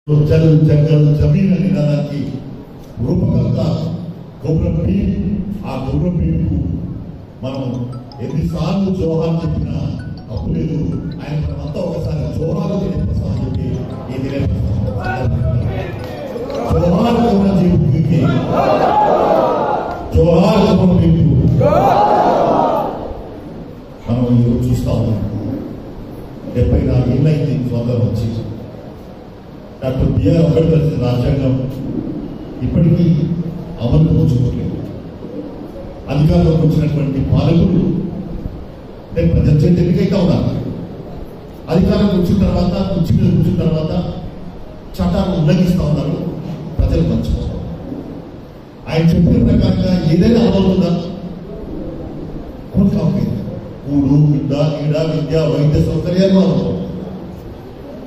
जल जंगल जमीन निनादाనికి రూపకర్త గౌరవ్ పీర్ ఆ గౌరవ్ పీర్ కు మనం ఎన్నిసార్లు జోహార్ చెప్పినా తప్పు లేదు. ఆయన మనమంతా ఒకసారి జోహార్ చెప్పి ఇది జోహార్ గౌరవ్ జీవికి జోహార్ గౌరవ్ పీర్ మనం ఈరోజు చూస్తా ఉన్నాం. 74 ఏళ్ళైంది స్వాతంత్రం వచ్చి. డాక్టర్ బిఆర్ అంబేద్కర్ రాజ్యాంగం ఇప్పటికీ అమలు నోచుకోలేదు. అధికారంలోకి వచ్చినటువంటి పాలకులు ప్రజల చేతి ఎన్నికైతే ఉన్నారు. అధికారంలోకి వచ్చిన తర్వాత కుర్చీ మీద కూర్చున్న తర్వాత చట్టాలను ఉల్లంఘిస్తూ ఉన్నారు. ప్రజలు మర్చిపోతారు. ఆయన చెప్పిన ప్రకారంగా ఏదైనా అమలవుతుందా? కొనసాగలేదు. కూడు బిడ్డ నీడ విద్య వైద్య సౌకర్యాలు అమలు.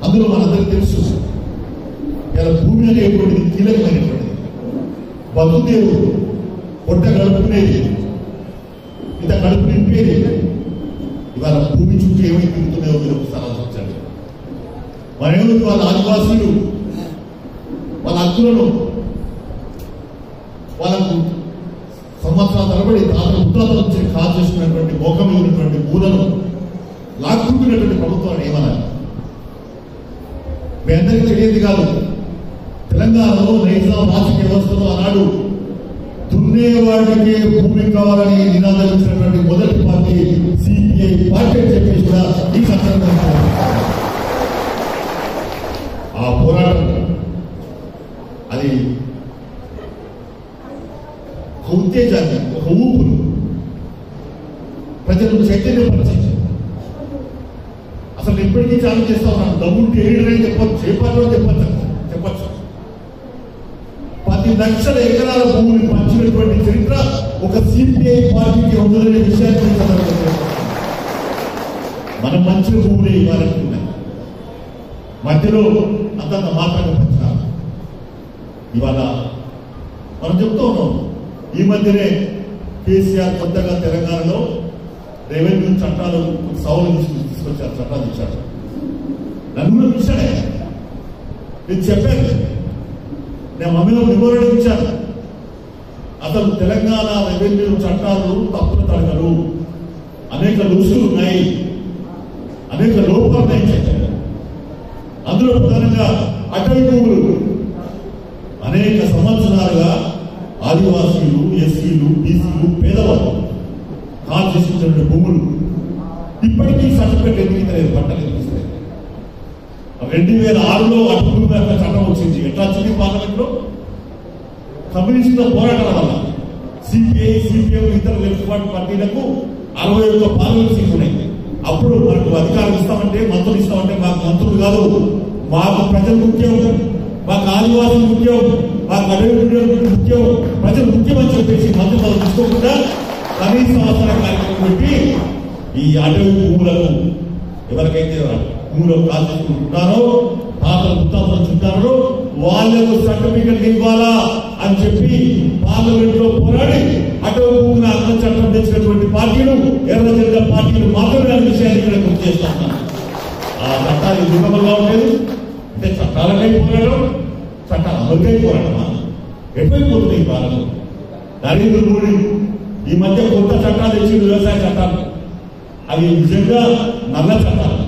అందులో మనందరికీ తెలుసు ఇలా భూమి అనేటువంటిది కీలకమైనటువంటిది. బతుదేవుడు పొట్ట గడుపుకునేది, ఇంత కడుపు నింపేది. ఇవాళ భూమి చుట్టూ ఏమై తిరుగుతున్నాయో మీరు ఒకసారి ఆలోచించండి. మరేమో వాళ్ళ ఆదివాసీలు వాళ్ళ హక్కులను వాళ్ళకు సంవత్సరాల తరబడి తాతల ముత్తాతల నుంచి కాల్ చేసుకున్నటువంటి మోకం ఉన్నటువంటి భూలను లాక్కుంటున్నటువంటి ప్రభుత్వాన్ని ఏమన్నారు? మీ అందరికీ తెలియదు కాదు. తెలంగాణలో నైజాం రాజకీయ వ్యవస్థలో ఆనాడు దున్నేవాడికే భూమి కావాలని నినాదం ఇచ్చినటువంటి మొదటి పార్టీ సిపిఐ పార్టీ అని చెప్పేసి కూడా ఈ సందర్భంగా ఆ పోరాటం అది ఒక ఉత్తేజాన్ని, ఒక ఊపును ప్రజలను చైతన్యపరిచింది. అసలు ఎప్పటికీ ఛాలెంజ్ చేస్తా ఉన్నాను. దమ్ముంటే ఏడని చెప్పచ్చు, చేపల్లో చెప్పచ్చు. 10 లక్షల ఎకరాల భూమిని పంచినటువంటి చరిత్ర ఒక సిపిఐ పార్టీకి ఉందనే విషయాన్ని మనం మంచి భూములే ఇవ్వాలనుకున్నాం. మధ్యలో అంతంత మాత్రమే పంచాలి. ఇవాళ మనం చెప్తూ ఉన్నాం. ఈ మధ్యనే కేసీఆర్ కొత్తగా తెలంగాణలో రెవెన్యూ చట్టాలు సవరణ తీసుకొచ్చారు, చట్టాలు ఇచ్చారు. నన్ను కూడా పిలిచాడే. నేను చెప్పాను, నేను మమ్మీలో మెమోరియల్ ఇచ్చాను. అసలు తెలంగాణ రెవెన్యూ చట్టాలు తప్పులు తడగరు, అనేక రుసులు ఉన్నాయి, అనేక లోపాలు ఉన్నాయి చెప్పాను. అందులో ప్రధానంగా అటవీ భూములు అనేక సంవత్సరాలుగా ఆదివాసీలు, ఎస్సీలు, బీసీలు, పేదవాళ్ళు కాల్ చేసుకున్న భూములు ఇప్పటికీ సర్టిఫికెట్ ఎందుకు పట్టలేదు. 2006లో అటవీ చట్టం వచ్చింది. ఎట్లా వచ్చింది? పార్లమెంట్ లో కమ్యూనిస్టుల పోరాటాల వల్ల సిపిఐ, సిపిఎం, ఇతర లెఫ్ట్ పార్టీలకు 61 పార్లమెంట్ సీట్లు ఉన్నాయి. అప్పుడు మనకు అధికారం ఇస్తామంటే, మంత్రులు ఇస్తామంటే మాకు మంత్రులు కాదు, మాకు ప్రజలు ముఖ్యం, మాకు ఆదివాసులు ముఖ్యం, మాకు అడవి ముఖ్యం, ప్రజలు ముఖ్యం అని చెప్పేసి మంత్రులు పదవి తీసుకోకుండా కనీస అవసర కార్యక్రమం పెట్టి ఈ అడవి భూములకు ఎవరికైతే భూములు కాల్ చేసుకుంటున్నారో, తాతలు ముత్తాతలు చుట్టారో వాళ్లకు సర్టిఫికెట్ ఇవ్వాలా అని చెప్పి పార్లమెంట్ లో పోరాడి అటవీ భూముల హక్కుల చట్టం తెచ్చినటువంటి పార్టీలు ఎర్ర జెండా పార్టీలు మాత్రమే అనే విషయాన్ని ఇక్కడ గుర్తు చేస్తా ఉన్నాను. ఆ చట్టాలు విఫలంగా ఉండేది అంటే చట్టాలకై పోరాటం, చట్టాలు అమలుకై పోరాటమా? ఎక్కువైపోతుంది ఈ కాలంలో. నరేంద్ర మోడీ ఈ మధ్య కొత్త చట్టాలు తెచ్చింది, వ్యవసాయ చట్టాలు. అవి నిజంగా నల్ల చట్టాలు,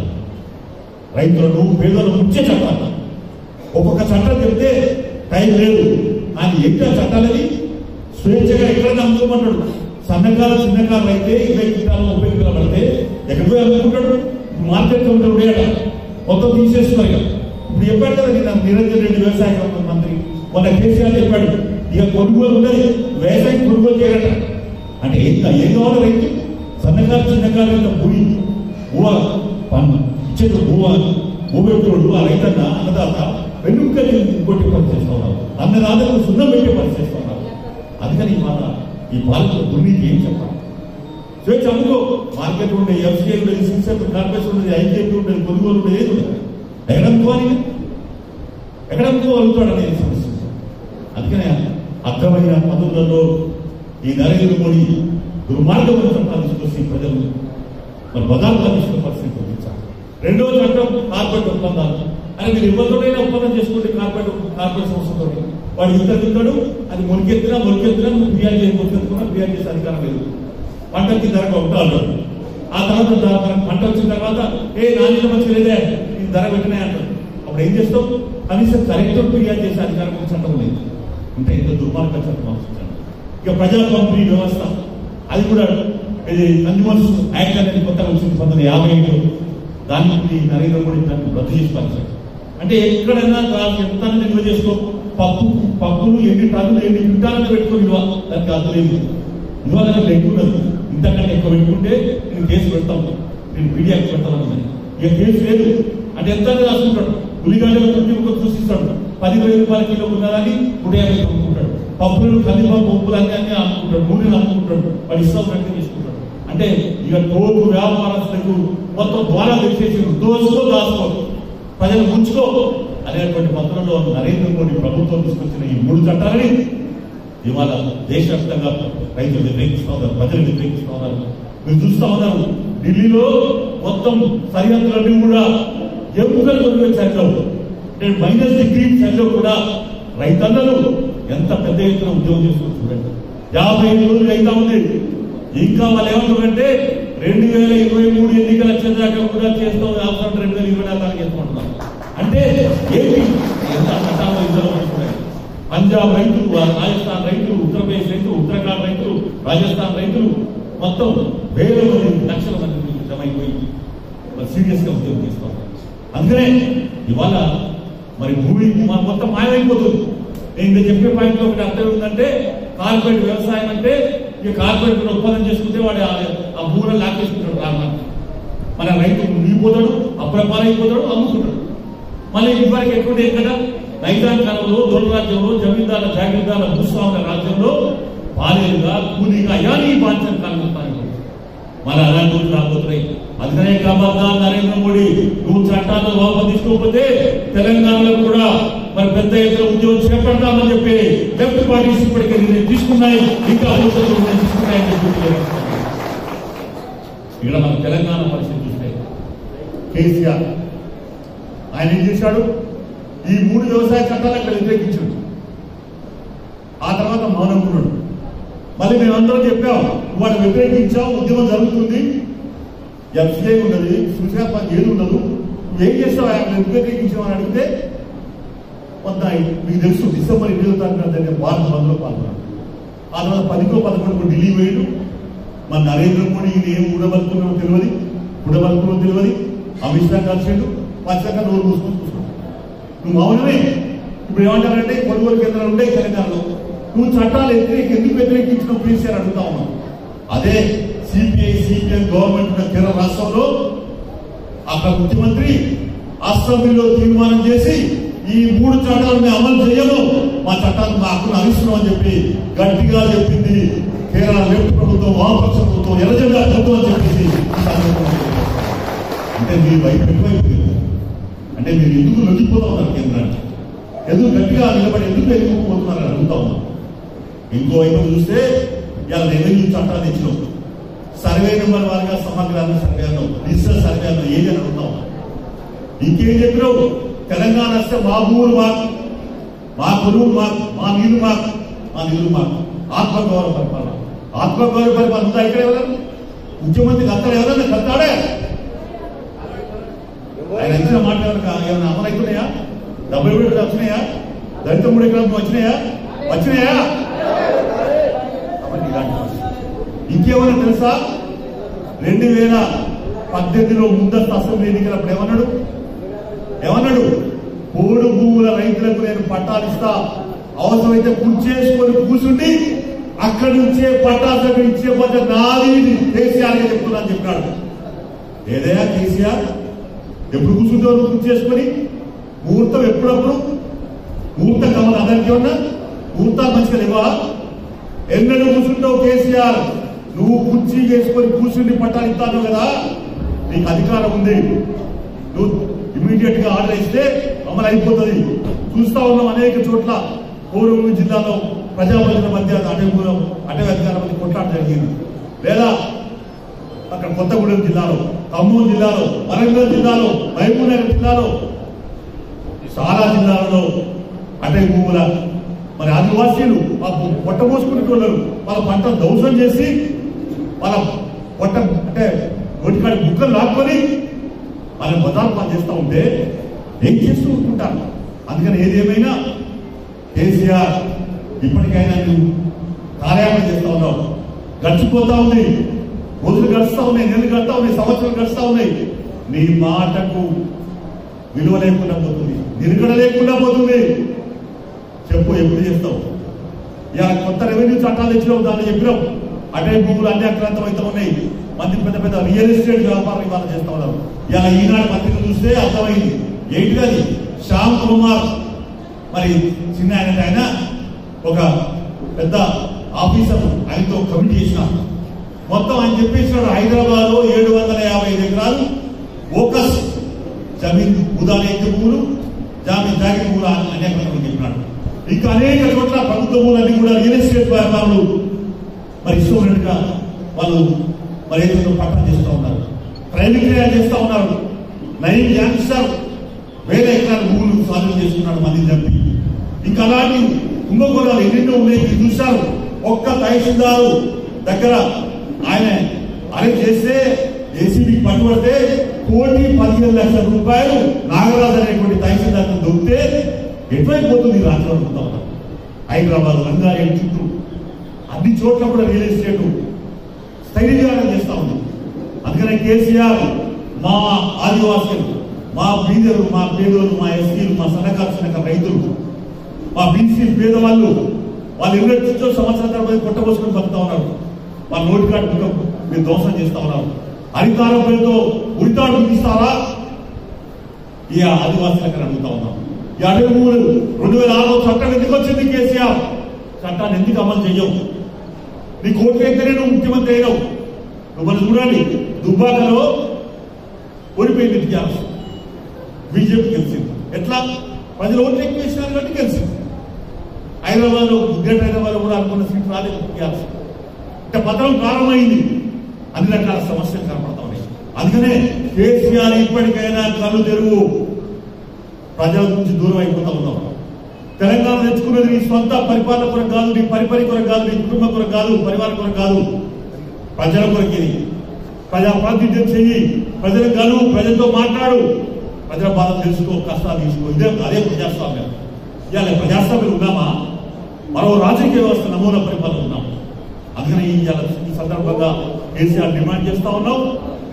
రైతులను పేదలను ముంచే చట్టాలు. ఒక్కొక్క చట్టం చెప్తే టైం లేదు, కానీ ఎంత చట్టాలని స్వేచ్ఛగా ఎక్కడ అమ్ముకోమంటాడు. సన్నకారు చిన్నకారులు అయితే 20 క్వింటాలు 30 క్వింటాలు పడితే ఎక్కడికి అమ్ముకుంటాడు? మార్కెట్ లో ఉంటాడు, మొత్తం తీసేస్తున్నారు. ఇప్పుడు చెప్పాడు కదా నిరంజన్ రెడ్డి వ్యవసాయ మంత్రి, మొన్న కేసీఆర్ చెప్పాడు ఇక కొనుగోలు ఉన్నది, వ్యవసాయం కొనుగోలు చేయరట. అంటే ఏం కావాలి రైతు? సన్నకారు చిన్నకారు భూమి పన్ను ఇచ్చేది భూమెట్టోడు ఆ రైతన్న అన్నదాత వెనుకని కొట్టి పనిచేస్తా ఉన్నారు, అన్నదాతకు సున్నం పెట్టే పనిచేస్తా ఉన్నారు. అందుకని మన ఈ పాలకులు దుర్నీతి ఏం చెప్పాలి? స్వేచ్ఛ అమ్ముకో, మార్కెట్ ఉండే, ఎఫ్సిఐ ఉండేది, సిక్సెప్ కార్పొరేషన్ ఉండేది, ఐకేపీ ఉండేది, కొనుగోలు ఉండేది, ఏది ఉండదు. ఎక్కడ అమ్ముకోగలుగుతాడు అనేది సమస్య. అందుకనే అర్థమైన పద్ధతులలో ఈ నరేంద్ర మోడీ దుర్మార్గమైన చట్టాలు తీసుకొచ్చి ప్రజలు మరి బదాలుగా తీసుకున్న పరిస్థితి. రెండవ చట్టం కార్పొరేట్ ఒప్పందాలు. అని మీరు ఎవరితోనైనా ఒప్పందం చేసుకుంటే కార్పొరేట్ సంస్థతో వాడు తింటాడు, అది మొలికెత్తినా నువ్వు ఫిర్యాదు చేసి మొలికెత్తుకున్నా ఫిర్యాదు చేసే అధికారం లేదు. పంటకి ధర ఉంటాడు. ఆ తర్వాత పంట వచ్చిన తర్వాత నాణ్యత మంచి లేదే ఈ ధర పెట్టినాయి అంటారు. అప్పుడు ఏం చేస్తావు? కనీసం కలెక్టర్ ఫిర్యాదు చేసే అధికారం చట్టం లేదు. అంటే ఇంత దుర్మార్గ చట్టం అవసరం. ఇక ప్రజా పంపిణీ వ్యవస్థ అది కూడా ఇది కన్జ్యూమర్స్ యాక్ట్ అనేది కొత్తగా వచ్చింది 1957. దాన్ని నరేంద్ర మోడీ దాన్ని రద్దు చేసి పరిచారు. అంటే ఎక్కడైనా ఎంత నిల్వ చేసుకో, పప్పులు ఎన్ని టన్నులు ఎన్ని క్వింటాలను పెట్టుకుని దానికి అర్థం లేదు. ఇవాళ ఎక్కువ ఉండదు, ఇంతకంటే ఎక్కువ పెట్టుకుంటే నేను కేసు పెడతాను, నేను మీడియాకి పెడతాను. ఇక కేసు లేదు అంటే ఎంత రాసుకుంటాడు. ఉల్లిగడ్డలు ప్రతి ఒక్కరు సృష్టిస్తాడు. 10,000 రూపాయల కిలో ఉన్నదని 150 అమ్ముకుంటాడు. పప్పులు కందిపప్పు పప్పులు అన్ని అమ్ముకుంటాడు, నూనెలు అమ్ముకుంటాడు. వాడు ఇష్టం ప్రకటన చేసుకుంటాడు. అంటే ఇక తోడు వ్యాపారస్తులకు మొత్తం ద్వారా తెచ్చేసి దాచుకో ప్రజలు ముంచుకో అనేటువంటి పత్రంలో నరేంద్ర మోడీ ప్రభుత్వం తీసుకొచ్చిన ఈ 3 చట్టాలని ఇవాళ దేశవ్యాప్తంగా రైతులు వ్యతిరేకిస్తూ ఉన్నారు, ప్రజలు వ్యతిరేకిస్తూ ఉన్నారు. మీరు చూస్తూ ఉన్నారు ఢిల్లీలో మొత్తం సరిహద్దులన్నీ కూడా ఎముకలు కొనుగోలు చర్యలో -డిగ్రీ చర్యలో కూడా రైతన్నలు ఎంత పెద్ద ఎత్తున ఉద్యోగం చేసుకుని చూడండి. 55 రోజులు అయితా ఉంది. ఇంకా వాళ్ళు ఏమంటారంటే 2023 ఎన్నికల వచ్చేదాకా కూడా చేస్తాం, అవసరం 2024 చేసుకుంటున్నాం. అంటే ఏంటి ఎంత చట్టాలు ఇద్దరు పంజాబ్ రైతులు, రాజస్థాన్ రైతులు, ఉత్తరప్రదేశ్ రైతులు, ఉత్తరాఖండ్ రైతులు, రాజస్థాన్ రైతులు మొత్తం వేల మంది లక్షల మంది జమైపోయి సీరియస్ గా ఉద్యోగం చేస్తాం. అందుకనే ఇవాళ మరి భూమి మొత్తం మాయమైపోతుంది. నేను చెప్పే పాయింట్ లో ఒకటి అర్థం ఏంటంటే కార్పొరేట్ వ్యవసాయం అంటే ఇక కార్పొరేట్ ఉత్పన్నం చేసుకుంటే వాడు ఆ భూములను లాక్కేసుకుంటాడు. రామాన్ని మన రైతు మునిగిపోతాడు, అప్రపాలైపోతాడు, అమ్ముకుంటాడు. మళ్ళీ ఇదివరకు ఎటువంటి ఎక్కడ రైతాంగ కాలంలో దొర రాజ్యంలో జమీందారుల జాగీర్దారుల భూస్వాముల రాజ్యంలో పాలేరుగా కూలీగా అయానీ బాధ్యత కలుగుతాయి. మన అలాంటి రోజులు రాబోతున్నాయి. అందుకనే కాబట్టి నరేంద్ర మోడీ నువ్వు చట్టాలను వాపసు తీసుకోకపోతే తెలంగాణలో కూడా మరి పెద్ద ఎత్తున ఉద్యోగం చేపడతామని చెప్పి లెఫ్ట్ పార్టీస్ ఇప్పటికే నిర్ణయం తీసుకున్నాయి, ఇంకా తీసుకున్నాయని చెప్పి ఇక్కడ మన తెలంగాణ పరిస్థితి చూస్తే కేసీఆర్ ఆయన ఏం చేశాడు? ఈ 3 వ్యవసాయ చట్టాలు అక్కడ వ్యతిరేకించాడు. ఆ తర్వాత మౌనం ఉన్నాడు. మళ్ళీ మేమందరం చెప్పాం వాడు వ్యతిరేకించాం, ఉద్యమం జరుగుతుంది, ఎఫ్సిఐ ఉన్నది, సూచన ఏది ఉండదు, నువ్వేం చేస్తావు ఆయన వ్యతిరేకించామని అడిగితే కొంత మీకు తెలుసు డిసెంబర్ 20వ తారీఖున జరిగిన భారత బంద్లో పాల్గొన్నాడు. ఆ తర్వాత 10కో 11కో ఢిల్లీ పోయాడు. మన నరేంద్ర మోడీ ఇది ఏం కూడబలుకున్నాడో తెలియదు, అమిత్ షా కలిసాడు, పచ్చగా నోరు మూసుకొని కూర్చున్నాడు. నువ్వు మౌనమే. ఇప్పుడు ఏమంటారంటే కొనుగోలు కేంద్రాలు ఉండే తెలంగాణలో నువ్వు చట్టాలు ఎందుకు వ్యతిరేకించిన కేసీఆర్ అడుగుతా ఉన్నావు. అదే సిపిఐ గవర్నమెంట్ ఉన్న కేరళ రాష్ట్రంలో అక్కడ ముఖ్యమంత్రి అసెంబ్లీలో తీర్మానం చేసి ఈ 3 చట్టాలను అమలు చేయము, మా చట్టాలు మా హక్కును అందిస్తున్నాం అని చెప్పి గట్టిగా చెప్పింది కేరళ లెఫ్ట్ ప్రభుత్వం, వామపక్ష ప్రభుత్వం, ఎర్రజెండా ప్రభుత్వం అని చెప్పేసి. అంటే మీ వైపు ఎక్కువైపోయింది. అంటే మీరు ఎందుకు లొంగిపోతా ఉన్నారు కేంద్రానికి? ఎందుకు గట్టిగా నిలబడి ఎందుకు ఎదుర్కోపోతున్నారని అడుగుతా ఉన్నాం. ఇంకోవైపు చూస్తే ఇలా రెవెన్యూ చట్టాలు తెచ్చినాం, సర్వే నెంబర్ వారిగా సమగ్ర సర్వే అన్నాం, డిజిటల్ సర్వే అన్నాం, ఏది అని అడుగుతా ఉన్నాం. ఇంకేం చెప్పినావు? తెలంగాణ వస్తే మా భూములు మాకు, మా కొనుగోలు మాకు, మా నీళ్లు మాకు, ఆత్మగౌరవ పరిపాలన. ఆత్మగౌరవ పరిపాలన ఉందా ఇక్కడ? ఎవరన్నా ముఖ్యమంత్రి కత్తాడు? ఎవరన్నా కత్తాడే? ఆయన ఇచ్చిన మాట ఏమైనా అమలవుతున్నాయా? 70 విడతలు వచ్చినాయా? దళిత 3 ఎకరాలు వచ్చినాయా? ఇంకేమన్నా తెలుసా? 2018లో ముందస్తు అసెంబ్లీ ఎన్నికలప్పుడు ఏమన్నాడు? పోడు భూముల రైతులకు నేను పట్టాలు ఇస్తా, అవసరమైతే కూర్చుండి అక్కడి నుంచే పట్టాలు ఇచ్చే పద్ధతి నాది కేసీఆర్ గా చెప్తున్నా అని చెప్పినాడు. ఏదైనా కేసీఆర్ ఎప్పుడు కూర్చుంటావు చేసుకొని? ముహూర్తం ఎప్పుడప్పుడు ముహూర్తం కావాలి. అందరికీ ఉన్నా ముహూర్తాలు మంచిగా లేవా? ఎన్నడూ కూర్చుంటావు కేసీఆర్? నువ్వు కుర్చీ చేసుకొని కూర్చుండి పట్టాలు ఇస్తాను కదా, నీకు అధికారం ఉంది. నువ్వు ఇమీడియట్ గా ఆర్డర్ ఇస్తే అమలు అయిపోతుంది. చూస్తా ఉన్నాం అనేక చోట్ల కోరూరు జిల్లాలో ప్రజాప్రతినిధుల మధ్య అటవీ అధికారుల మధ్య కొట్లాట జరిగింది. లేదా అక్కడ కొత్తగూడెం జిల్లాలో, ఖమ్మం జిల్లాలో, వరంగల్ జిల్లాలో, మహబూబ్నగర్ జిల్లాలో, చాలా జిల్లాలలో అటవీ భూముల మరి ఆదివాసీలు పొట్ట మోసుకునేటోళ్ళు వాళ్ళ పంట ధ్వంసం చేసి వాళ్ళ పొట్ట అంటే ఒటికాడి బుక్కలు లాక్కొని వాళ్ళ బదాలు పని చేస్తూ ఉంటే ఏం చేస్తూ ఉంటుంటారు. అందుకని ఏదేమైనా కేసీఆర్ ఇప్పటికైనా నువ్వు కార్యాలయం చేస్తూ ఉన్నావు. గడిచిపోతా ఉంది, రోజులు గడుస్తూ ఉన్నాయి, నెలలు గడుస్తూ ఉన్నాయి, సంవత్సరాలు గడుస్తూ ఉన్నాయి. నీ మాటకు విలువ లేకుండా పోతుంది, నిలకడ లేకుండా పోతుంది. చెప్పు ఎప్పుడు చేస్తావు? ఇలా కొత్త రెవెన్యూ చట్టాలు తెచ్చినావు, దాన్ని చెప్పినావు. అటవీ భూములు అన్ని అక్రాంతమైతే ఉన్నాయి. మంది పెద్ద పెద్ద రియల్ ఎస్టేట్ వ్యాపారం ఇవాళ చేస్తా ఉన్నారు. ఇలా ఈనాడు పత్రిక చూస్తే అర్థమైంది ఏంటి అది. శ్యామ్ కుమార్ మరి చిన్న ఆయన ఒక పెద్ద ఆఫీసర్, ఆయనతో కమిటీ చేసిన మొత్తం ఆయన చెప్పేసినాడు హైదరాబాద్ లో 755 ఎకరాలు ఓకస్ జమీన్ ఉదాహరణ భూములు జాగి భూములు అనేక చెప్పినాడు. ఇంకా అనేక చోట్ల ప్రభుత్వ భూములన్నీ కూడా రియల్ ఎస్టేట్ వ్యాపారులు మరి ఇష్టమైనట్టుగా వాళ్ళు మరి ఏదో పట్టణం చేస్తూ ఉన్నారు, ప్రైవేట్ చేస్తూ ఉన్నారు. 9 గ్యాంగ్స్టర్ 1000 ఎకరాల భూములు స్వాధీనం చేసుకున్నాడు మంది చంపి. ఇంకా అలాంటి కుంభకోణాలు ఎన్నెన్నో ఉన్నాయి. మీరు చూశారు, ఒక్క తహసీల్దారు దగ్గర ఆయన అరెస్ట్ చేస్తే ఏసీబీకి పట్టుబడితే 1,15,00,000 రూపాయలు నాగరాజు అనేటువంటి తహసీల్దార్ దొరికితే ఎటువైపు పోతుంది రాష్ట్రం అనుకుంటా ఉన్నాం. హైదరాబాద్, రంగారెడ్డి చుట్టూ అన్ని చోట్ల కూడా రియల్ ఎస్టేట్ స్థైర్యంగా చేస్తా ఉన్నాం. అందుకనే కేసీఆర్ మా ఆదివాసులు, మా బీదలు, మా పేదలు, మా ఎస్సీలు, మా సన్నకారు రైతులు, మా బీసీ పేదవాళ్ళు వాళ్ళు ఎన్నో సంవత్సరాల తర్వాత కొట్టబోసుకొని బతుకుతా ఉన్నారు. వాళ్ళ నోటి కాటు మీరు దోషం చేస్తా ఉన్నారు. అధికారం పేరుతో ఉరితాడు తీస్తారా ఈ ఆదివాసులకు అడుగుతా ఉన్నాం. ఈ అడవి భూములు 2006 చట్టం ఎందుకు వచ్చింది? కేసీఆర్ చట్టాన్ని ఎందుకు అమలు చేయవు? నీ కోర్టు ఎక్కడే నువ్వు ముఖ్యమంత్రి అయినావు. నువ్వు మనం చూడండి, దుబ్బాకలో ఓడిపోయింది టీఆర్ఎస్, బీజేపీ గెలిచింది. ఎట్లా? ప్రజలు ఓట్లు ఎక్కువ వేసినారు కాబట్టి గెలిచింది. హైదరాబాద్ లో, గ్రేటర్ హైదరాబాద్ లో కూడా అనుకున్న సీట్ రాలేదు టీఆర్ఎస్. అంటే పత్రం ప్రారంభమైంది, అన్ని రకాల సమస్యలు కనపడతా ఉన్నాయి. అందుకనే కేసీఆర్ ఇప్పటికైనా కళ్ళు తెరువు. ప్రజల నుంచి దూరం అయిపోతా ఉన్నాం. తెలంగాణ తెచ్చుకున్నది నీ సొంత పరిపాలన కొరకు కాదు, నీ పరిపరి కొరకు కాదు, నీ కుటుంబం కొరకు కాదు, పరివారం కొరకు కాదు, ప్రజల కొరకే. ప్రజా ప్రాతినిధ్యం చెయ్యి, ప్రజలకు కలువు, ప్రజలతో మాట్లాడు, ప్రజల బాధ తెలుసుకో, కష్టాలు తీసుకో. అదే ప్రజాస్వామ్యం. ఇవాళ ప్రజాస్వామ్యం ఉన్నామా? మరో రాజకీయ వ్యవస్థ నమూనా పరిపాలన ఉన్నాం. అందుకని ఈ సందర్భంగా కేసీఆర్ డిమాండ్ చేస్తా ఉన్నావు,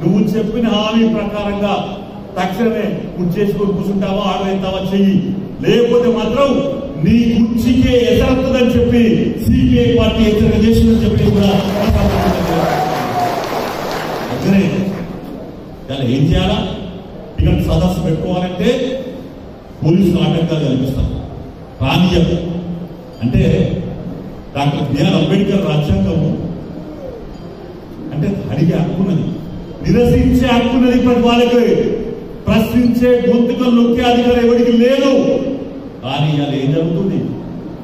నువ్వు చెప్పిన హామీ ప్రకారంగా తక్షణమే నువ్వు చేసుకొని కూర్చుంటావా, ఆడవేస్తావా చెయ్యి, లేకపోతే మాత్రం నీ కుర్చీకే ఎసరత్తదని చెప్పి సిపిఐ పార్టీ హెచ్చరిక చేసిందని చెప్పి కూడా అందుకనే ఇలా ఏం చేయాలా? ఇక్కడ సదస్సు పెట్టుకోవాలంటే పోలీసులు ఆటంకాలు కల్పిస్తారు, రానియరు. అంటే డాక్టర్ బిఆర్ అంబేద్కర్ రాజ్యాంగము అంటే అడిగే హక్కున్నది, నిరసించే హక్కున్నది. ఇప్పటి వాళ్ళకి ప్రశ్నించే గొంతుకలు నొక్కే అధికారం ఎవరికి లేదు. కానీ ఇవాళ ఏం జరుగుతుంది?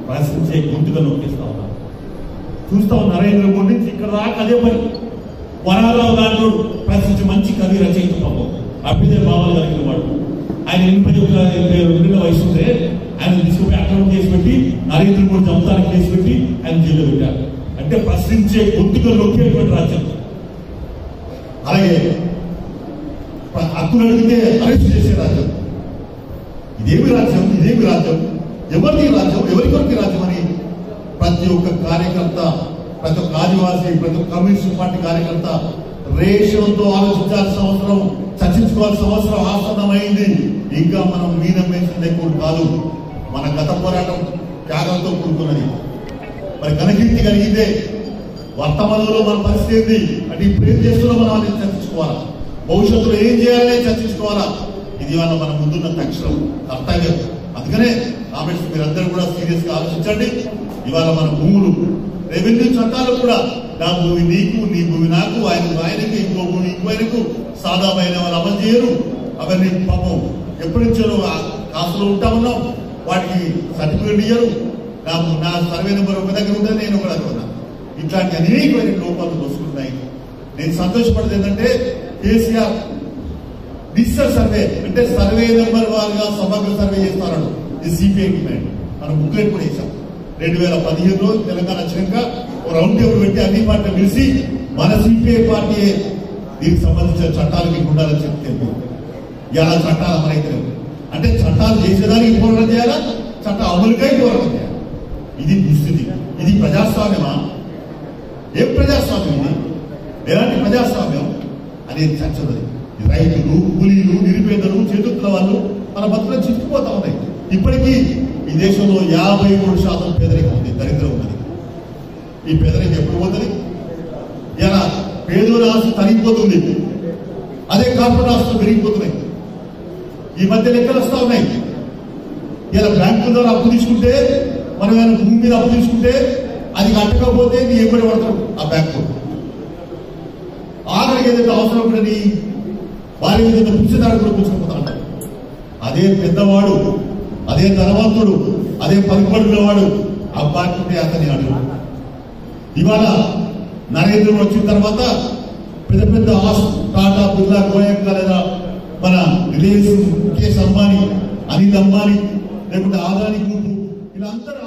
ప్రశ్నించే గొంతుకలు నొక్కిస్తా ఉన్నారు. చూస్తా నరేంద్ర మోడీ నుంచి ఇక్కడ దాకా అదే పని. వరారావు గారు ప్రశ్నించి మంచి కవి రచయిత, పాపం అభ్యుదయ భావాలు కలిగిన వాడు. ఆయన 82 వయసు ఉంటే ఆయన తీసుకుపోయి అక్రమం చేసి పెట్టి నరేంద్ర మోడీ చంపుతానికి చేసి పెట్టి ఆయన జైల్లో పెట్టారు. అంటే ప్రశ్నించే గొంతుకలు నొక్కేటువంటి రాజ్యం. అలాగే హక్కులు అడిగితే అరెస్ట్ చేసే రాజ్యం. ఇదేమి రాజ్యం? ఇదేమి రాజ్యం? ఎవరికి రాజ్యం? ఎవరి కొరికి రాజ్యం అని ప్రతి ఒక్క కార్యకర్త, ప్రతి ఒక్క ఆదివాసీ, ప్రతి ఒక్క కమ్యూనిస్ట్ పార్టీ కార్యకర్త రేషంతో ఆలోచించాల్సిన అవసరం, చర్చించుకోవాల్సిన అవసరం ఆసన్నమైంది. ఇంకా మనం మీనమేషన్ లేకుండా కాదు. మన గత పోరాటం త్యాగంతో కూడుకున్నది. మరి కనకీర్తి కలిగితే వర్తమానంలో మన పరిస్థితి ఏంది అంటే ఇప్పుడు ఏం చేస్తున్నాం మనం అనేది చర్చించుకోవాలా, భవిష్యత్తులో ఏం చేయాలనే చర్చించుకోవాలా. ఇది వాళ్ళ మన ముందున్న తక్షణం కర్తవ్యం. అందుకనే కామెంట్స్ మీరందరూ కూడా సీరియస్ గా ఆలోచించండి. ఇవాళ మన భూములు, రెవెన్యూ చట్టాలు కూడా నా భూమి నీకు, నీ భూమి నాకు, ఆయనకు, ఇంకో భూమి ఇంకో ఆయనకు సాదామైన వాళ్ళు అమలు చేయరు. అవన్నీ పాపం ఎప్పటి నుంచో కాసులో ఉంటా ఉన్నాం, వాటికి సర్టిఫికేట్ ఇయ్యరు. నా సర్వే నెంబర్ ఒక దగ్గర ఉందని నేను కూడా అనుకున్నా. ఇట్లాంటి అనేకమైన లోపాలు వస్తున్నాయి. నేను సంతోషపడేది ఏంటంటే కేసీఆర్ డిజిటల్ సర్వే అంటే సర్వే నెంబర్ వారుగా సమగ్ర సర్వే చేస్తున్నాడు. ఇది సిపిఐ డిమాండ్. మనం బుక్లెట్ కూడా వేసాం. 2015లో తెలంగాణ వచ్చినాక రౌండ్ టేబుల్ పెట్టి అన్ని పార్టీలు కలిసి మన సిపిఐ పార్టీ దీనికి సంబంధించిన చట్టాలు మీకు ఉండాలని చెప్పి ఇలా చట్టాలు అమలైతే అంటే చట్టాలు చేసేదానికి పోరాటం చేయాలా, చట్టం అమలుకై పోరాటం చేయాలి. ఇది దుస్థితి. ఇది ప్రజాస్వామ్యమా? ఏం ప్రజాస్వామ్యం? ఎలాంటి ప్రజాస్వామ్యం అనేది చర్చది. రైతులు, కూలీలు, నిరుపేదలు, చేతుల వాళ్ళు మన బతుకులను చిక్కుపోతా ఉన్నాయి. ఇప్పటికీ ఈ దేశంలో 53% పేదరికం ఉంది, దరిద్రం ఉన్నది. ఈ పేదరికం ఎప్పుడు పోతుంది? ఇలా పేదోళ్ళ ఆస్తి తరిగిపోతుంది, అదే కార్పొరేట్ ఆస్తులు పెరిగిపోతున్నాయి. ఈ మధ్య లెక్కలు వస్తా ఉన్నాయి. ఇలా బ్యాంకుల ద్వారా అప్పు తీసుకుంటే, మనం ఏమైనా భూమి మీద అప్పు తీసుకుంటే అది కట్టకపోతే నీ ఎప్పుడు పడతాడు ఆ బ్యాంకు. ఆఖరికి ఏదైతే అవసరం కూడా నీ వారి మీద పుచ్చుదారు కూడా పుచ్చుకుపోతా ఉంటాడు. అదే పెద్దవాడు, అదే ధనవంతుడు, అదే పలుకుబడుకున్నవాడు అబ్బాయికుంటే అతని అడుగు. ఇవాళ నరేంద్ర వచ్చిన తర్వాత పెద్ద పెద్ద టాటా, బిర్లా, గోయక్క లేదా మన రిలయన్స్, ముఖేష్ అంబానీ, అనిల్ అంబానీ, లేకుంటే ఆదాని గ్రూపు, ఇలా అందరూ